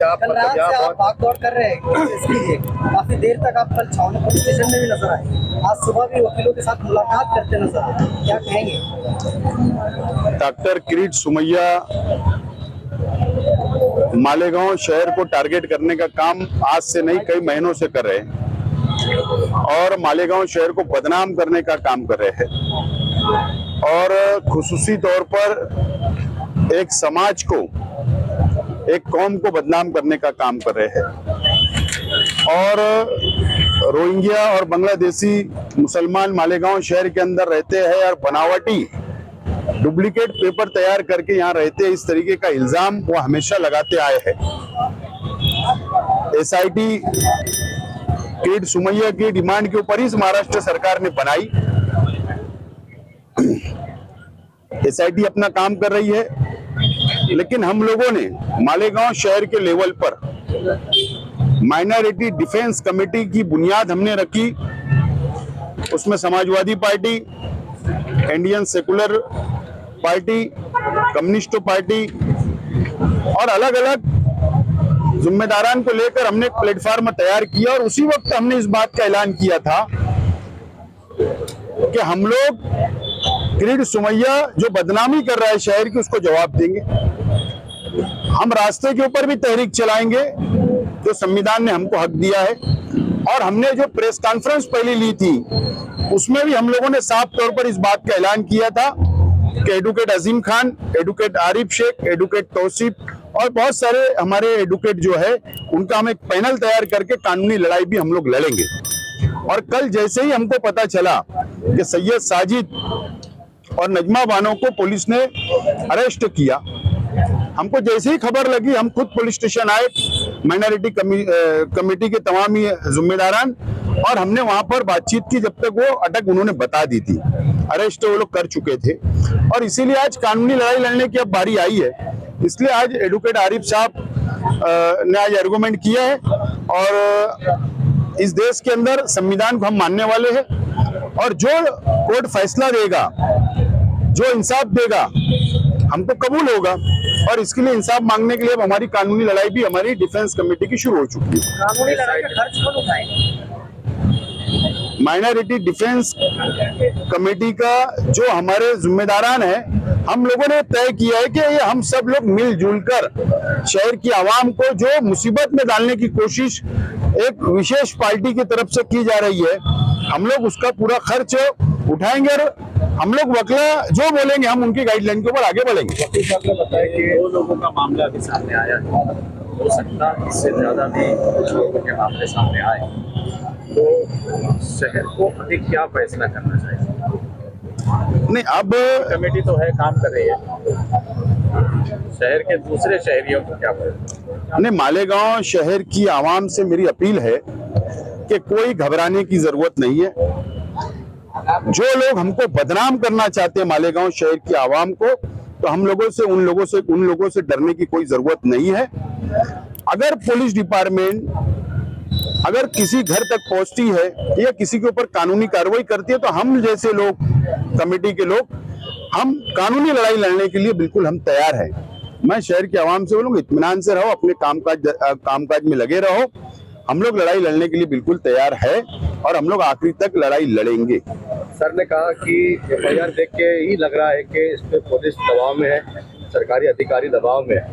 आप कल रात से आप भाग दौड़ कर रहे हैं इसके लिए, काफी देर तक आप कल छावनी पुलिस स्टेशन में भी नजर आए, आज सुबह भी वकीलों के साथ मुलाकात करते नजर आए, क्या कहेंगे? डॉक्टर किरीट सोमैया मालेगांव शहर को टारगेट करने का काम आज से नहीं कई महीनों से कर रहे हैं और मालेगांव शहर को बदनाम करने का काम कर रहे हैं और खुसूसी तौर पर एक समाज को, एक कौम को बदनाम करने का काम कर रहे हैं और रोहिंग्या और बांग्लादेशी मुसलमान मालेगांव शहर के अंदर रहते हैं और बनावटी डुप्लीकेट पेपर तैयार करके यहाँ रहते हैं, इस तरीके का इल्जाम वो हमेशा लगाते आए हैं। एसआईटी किरीट सोमैया की डिमांड के ऊपर ही महाराष्ट्र सरकार ने बनाई। एसआईटी अपना काम कर रही है, लेकिन हम लोगों ने मालेगांव शहर के लेवल पर माइनॉरिटी डिफेंस कमेटी की बुनियाद हमने रखी। उसमें Samajwadi party, Indian secular party, communist party और अलग अलग जिम्मेदारान को लेकर हमने एक प्लेटफॉर्म तैयार किया और उसी वक्त हमने इस बात का ऐलान किया था कि हम लोग किरीट सोमैया जो बदनामी कर रहा है शहर की, उसको जवाब देंगे। हम रास्ते के ऊपर भी तहरीक चलाएंगे जो संविधान ने हमको हक दिया है और हमने जो प्रेस कॉन्फ्रेंस पहले ली थी उसमें भी हम लोगों ने साफ तौर पर इस बात का ऐलान किया था कि एडवोकेट अजीम खान, एडवोकेट आरिफ शेख, एडवोकेट तौसीफ और बहुत सारे हमारे एडवोकेट जो है उनका हम एक पैनल तैयार करके कानूनी लड़ाई भी हम लोग लड़ेंगे। और कल जैसे ही हमको पता चला कि सैयद साजिद और नजमा बानो को पुलिस ने अरेस्ट किया, हमको जैसे ही खबर लगी हम खुद पुलिस स्टेशन आए, माइनॉरिटी कमेटी के तमाम ही जिम्मेदारान, और हमने वहां पर बातचीत की जब तक वो अटक उन्होंने बता दी थी। अरेस्ट वो लोग कर चुके थे और इसीलिए आज कानूनी लड़ाई लड़ने की अब बारी आई है। इसलिए आज एडवोकेट आरिफ साहब ने आज आर्गुमेंट किया है और इस देश के अंदर संविधान को हम मानने वाले हैं और जो कोर्ट फैसला देगा, जो इंसाफ देगा, हमको कबूल होगा और इसके लिए इंसाफ मांगने के लिए अब हमारी कानूनी लड़ाई भी हमारी डिफेंस कमेटी की शुरू हो चुकी है। कानूनी लड़ाई का खर्च कौन उठाएगा? माइनॉरिटी डिफेंस कमेटी का जो हमारे जिम्मेदारान हैं, हम लोगों ने तय किया है कि ये हम सब लोग मिलजुल कर शहर की आवाम को जो मुसीबत में डालने की कोशिश एक विशेष पार्टी की तरफ से की जा रही है, हम लोग उसका पूरा खर्च उठाएंगे और हम लोग वकला जो बोलेंगे हम उनकी गाइडलाइन के ऊपर आगे बढ़ेंगे। वकील साहब ने बताया कि 2 लोगों का मामला अभी सामने आया है, हो सकता है इससे ज्यादा भी लोगों के मामले सामने आए, तो शहर को अभी क्या फैसला करना चाहिए? नहीं, अब कमेटी तो है, काम कर रही है, शहर के दूसरे शहरियों को क्या फैसला? नहीं, मालेगांव शहर की आवाम से मेरी अपील है कि कोई घबराने की जरूरत नहीं है। जो लोग हमको बदनाम करना चाहते हैं मालेगांव शहर की आवाम को, तो हम लोगों से उन लोगों से डरने की कोई जरूरत नहीं है। अगर पुलिस डिपार्टमेंट अगर किसी घर तक पहुंचती है या किसी के ऊपर कानूनी कार्रवाई करती है, तो हम जैसे लोग, कमेटी के लोग, हम कानूनी लड़ाई लड़ने के लिए बिल्कुल हम तैयार हैं। मैं शहर के आवाम से बोलूंगा, इत्मीनान से रहो, अपने कामकाज में लगे रहो। हम लोग लड़ाई लड़ने के लिए बिल्कुल तैयार है और हम लोग आखिरी तक लड़ाई लड़ेंगे। सर ने कहा कि एफआईआर देख के ही लग रहा है कि इस पे पुलिस दबाव में है, सरकारी अधिकारी दबाव में है,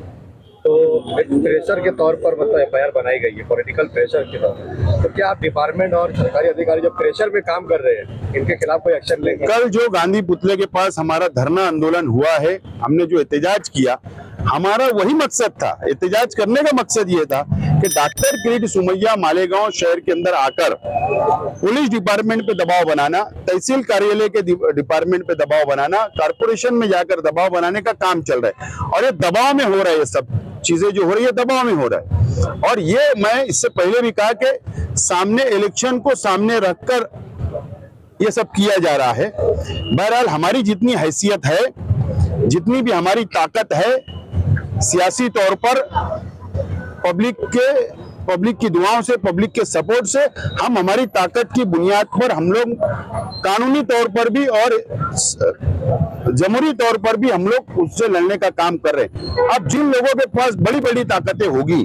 तो प्रेशर के तौर पर मतलब एफआईआर बनाई गई है, पॉलिटिकल प्रेशर के तौर पर। तो क्या आप डिपार्टमेंट और सरकारी अधिकारी जो प्रेशर में काम कर रहे हैं, इनके खिलाफ कोई एक्शन लेंगे? कल जो गांधी पुतले के पास हमारा धरना आंदोलन हुआ है, हमने जो एहतजाज किया, हमारा वही मकसद था। एहतजाज करने का मकसद ये था कि डॉक्टर किरीट सोमैया मालेगांव शहर के अंदर आकर पुलिस डिपार्टमेंट पे दबाव बनाना, तहसील कार्यालय के डिपार्टमेंट पे दबाव बनाना, कारपोरेशन में जाकर दबाव बनाने का काम चल रहा है और ये दबाव में हो रहा है। ये सब चीजें जो हो रही है दबाव में हो रहा है और ये मैं इससे पहले भी कहा कि सामने इलेक्शन को सामने रखकर ये सब किया जा रहा है। बहरहाल हमारी जितनी हैसियत है, जितनी भी हमारी ताकत है, सियासी तौर पर पब्लिक की दुआओं से, पब्लिक के सपोर्ट से, हम हमारी ताकत की बुनियाद पर हम लोग कानूनी तौर पर भी और जमहूरी तौर पर भी हम लोग उससे लड़ने का काम कर रहे हैं। अब जिन लोगों के पास बड़ी बड़ी ताकतें होगी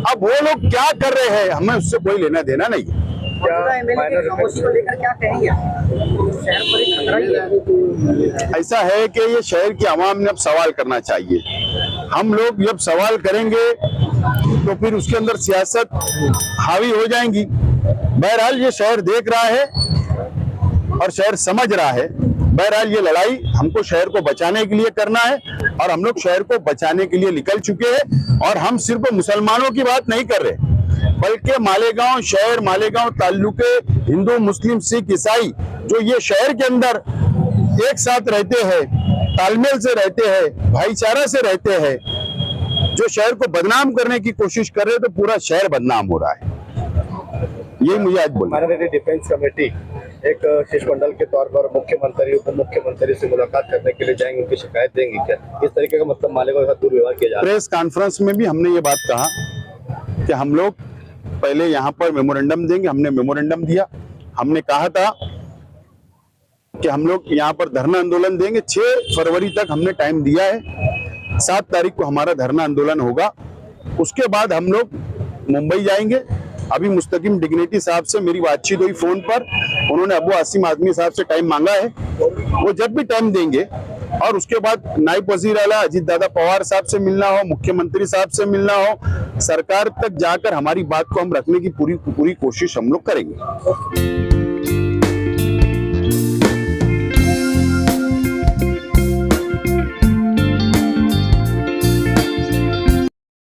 अब वो लोग क्या कर रहे हैं हमें उससे कोई लेना देना नहीं है। मौजूदा एमएलए की खामोशी को लेकर क्या कहेंगे? शहर पर एक खतरा ही है। ऐसा है कि ये शहर की आवाम ने अब सवाल करना चाहिए। हम लोग जब सवाल करेंगे तो फिर उसके अंदर सियासत हावी हो जाएंगी। बहरहाल ये शहर देख रहा है और शहर समझ रहा है। बहरहाल ये लड़ाई हमको शहर को बचाने के लिए करना है और हम लोग शहर को बचाने के लिए निकल चुके हैं। और हम सिर्फ मुसलमानों की बात नहीं कर रहे, बल्कि मालेगांव शहर, मालेगांव ताल्लुके हिंदू, मुस्लिम, सिख, ईसाई जो ये शहर के अंदर एक साथ रहते हैं, तालमेल से रहते हैं, भाईचारा से रहते हैं, जो शहर को बदनाम करने की कोशिश कर रहे हैं तो पूरा शहर बदनाम हो रहा है। ये मुझे आज बोलना। माननीय डिफेंस कमेटी एक शिष्टमंडल के तौर पर मुख्यमंत्री, उप मुख्यमंत्री से मुलाकात करने के लिए जाएंगे, उनकी शिकायत देंगे क्या? इस तरीके का मतलब मालेगांव के साथ दुर्व्यवहार किया जा रहा है। प्रेस कॉन्फ्रेंस में भी हमने ये बात कहा कि हम लोग पहले यहाँ पर मेमोरेंडम देंगे। हमने मेमोरेंडम दिया। हमने कहा था कि हम लोग यहाँ पर धरना आंदोलन देंगे। 6 फरवरी तक हमने टाइम दिया है। 7 तारीख को हमारा धरना आंदोलन होगा। उसके बाद हम लोग मुंबई जाएंगे। अभी मुस्तकीम डिग्निटी साहब से मेरी बातचीत हुई फोन पर। उन्होंने अबू आसिम आदमी साहब से टाइम मांगा है। वो जब भी टाइम देंगे और उसके बाद नायब वजीर आला अजीत दादा पवार साहब से मिलना हो, मुख्यमंत्री साहब से मिलना हो, सरकार तक जाकर हमारी बात को हम रखने की पूरी कोशिश हम लोग करेंगे।